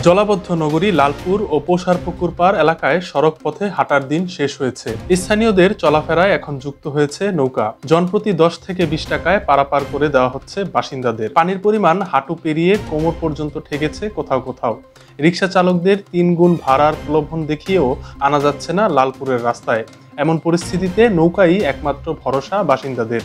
জলাবদ্ধ নগরী লালপুর ও পোষারপুকুর পাড় এলাকায় সড়ক পথে হাঁটার দিন শেষ হয়েছে। স্থানীয়দের চলাফেরায় এখন যুক্ত হয়েছে নৌকা। জনপ্রতি 10 থেকে 20 টাকায় পারাপার করে দেওয়া হচ্ছে বাসিন্দাদের। পানির পরিমাণ হাঁটু পেরিয়ে কোমর পর্যন্ত ঠেকেছে কোথাও কোথাও। রিকশা চালকদের 3 গুণ ভাড়ার প্রলোভন দেখিয়েও আনা যাচ্ছে না লালপুরের রাস্তায়। এমন পরিস্থিতিতে নৌকাই একমাত্র ভরসা বাসিন্দাদের।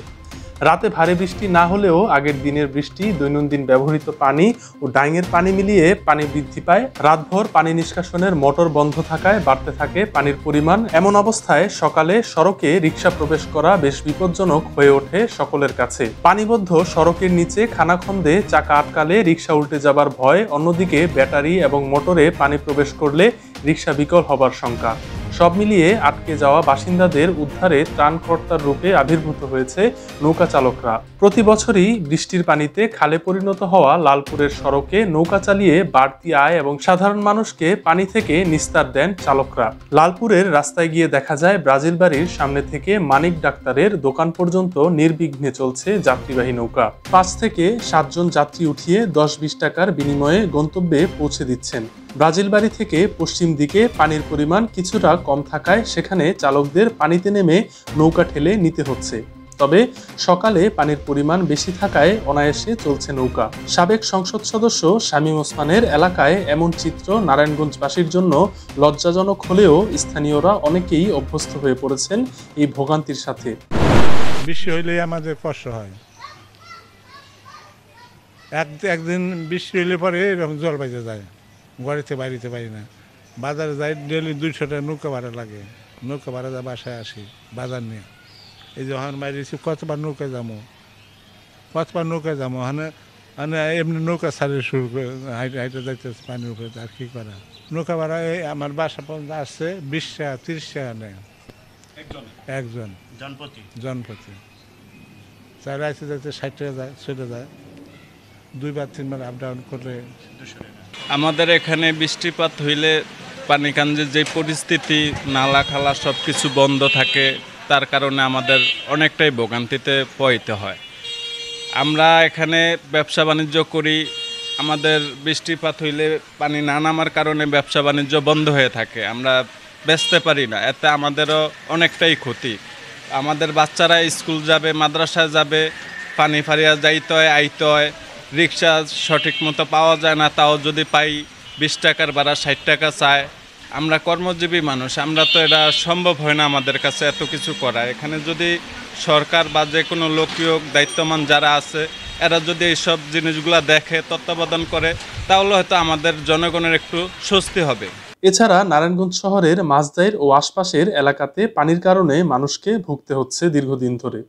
রাতে ভারী বৃষ্টি না হলেও আগের দিনের বৃষ্টি, দৈনন্দিন ব্যবহৃত পানি ও ডাইঙের পানি মিলিয়ে পানি বৃদ্ধি পায়। রাতভর পানি নিষ্কাশনের মোটর বন্ধ থাকায় বাড়তে থাকে পানির পরিমাণ। এমন অবস্থায় সকালে সড়কে রিকশা প্রবেশ করা বেশ বিপজ্জনক হয়ে ওঠে সকলের কাছে। পানিবদ্ধ সড়কের নিচে খানাখন্দে চাকা আটকালে রিকশা উল্টে যাবার ভয়, অন্যদিকে ব্যাটারি এবং মোটরে পানি প্রবেশ করলে রিকশা বিকল হবার শঙ্কা। সব মিলিয়ে আটকে যাওয়া বাসিন্দাদের উদ্ধারে ত্রাণকর্তার রূপে আবির্ভূত হয়েছে নৌকা চালকরা। প্রতি বছরই বৃষ্টির পানিতে খালে পরিণত হওয়া লালপুরের সড়কে নৌকা চালিয়ে বাড়তি আয় এবং সাধারণ মানুষকে পানি থেকে নিস্তার দেন চালকরা। লালপুরের রাস্তায় গিয়ে দেখা যায় ব্রাজিল বাড়ির সামনে থেকে মানিক ডাক্তারের দোকান পর্যন্ত নির্বিঘ্নে চলছে যাত্রীবাহী নৌকা। 5 থেকে 7 জন যাত্রী উঠিয়ে 10-20 টাকার বিনিময়ে গন্তব্যে পৌঁছে দিচ্ছেন। ব্রাজিল বাড়ি থেকে পশ্চিম দিকে পানির পরিমাণ কিছুটা কম থাকায় সেখানে চালকদের পানিতে নেমে নৌকা ঠেলে নিতে হচ্ছে। তবে সকালে পানির পরিমাণ বেশি থাকায় অনায়াসে চলছে নৌকা। সাবেক সংসদ সদস্য শামীম ওসমানের এলাকায় এমন চিত্র নারায়ণগঞ্জবাসীর জন্য লজ্জাজনক হলেও স্থানীয়রা অনেকেই অভ্যস্ত হয়ে পড়েছেন এই ভোগান্তির সাথে। বৃষ্টি হইলে আমাদের কষ্ট হয়। একদিন বৃষ্টি হইলে পরে এরকম জল বাইতে যায়, ঘরেতে বাইরেতে পারি না। বাজারে যাই, ডেলি 200 টাকা নৌকা ভাড়া লাগে। নৌকা ভাড়া যা বাসায় আসি বাজার নিয়ে। এই যখন বাইরেছি কতবার নৌকায় যাবো, মানে এমনি নৌকা ছাড়িয়ে শুরু করে হাইটে হাইটে যাইতে পানির উপরে, আর কি করা। নৌকা ভাড়া আমার বাসা পর্যন্ত আসছে 20 টাকা 30 টাকা নেয় একজন জনপ্রতি। চার আসতে যাইতে 60 টাকা যায়, ছুটে যায়। 2-3 বার আপ ডাউন করলে। আমাদের এখানে বৃষ্টিপাত হইলে পানিকান্দের যে পরিস্থিতি, নালা খালা সব কিছু বন্ধ থাকে, তার কারণে আমাদের অনেকটাই ভোগান্তিতে পড়তে হয়। আমরা এখানে ব্যবসা বাণিজ্য করি, আমাদের বৃষ্টিপাত হইলে পানি না নামার কারণে ব্যবসা বাণিজ্য বন্ধ হয়ে থাকে, আমরা বেচতে পারি না। এতে আমাদেরও অনেকটাই ক্ষতি। আমাদের বাচ্চারা স্কুল যাবে, মাদ্রাসায় যাবে, পানি ফারিয়া যাইতে হয়, আইতে হয়। রিক্সা সঠিক মতো পাওয়া যায় না, তাও যদি পাই 20 টাকার ভাড়া 60 টাকা চায়। আমরা কর্মজীবী মানুষ, আমরা তো এটা সম্ভব হয় না আমাদের কাছে এত কিছু করা। এখানে যদি সরকার বা যে কোনো লোকীয় দায়িত্বমান যারা আছে, এরা যদি এইসব জিনিসগুলো দেখে, তত্ত্বাবধান করে, তাহলে হয়তো আমাদের জনগণের একটু স্বস্তি হবে। এছাড়া নারায়ণগঞ্জ শহরের মাঝদাইর ও আশপাশের এলাকাতে পানির কারণে মানুষকে ভুগতে হচ্ছে দীর্ঘদিন ধরে।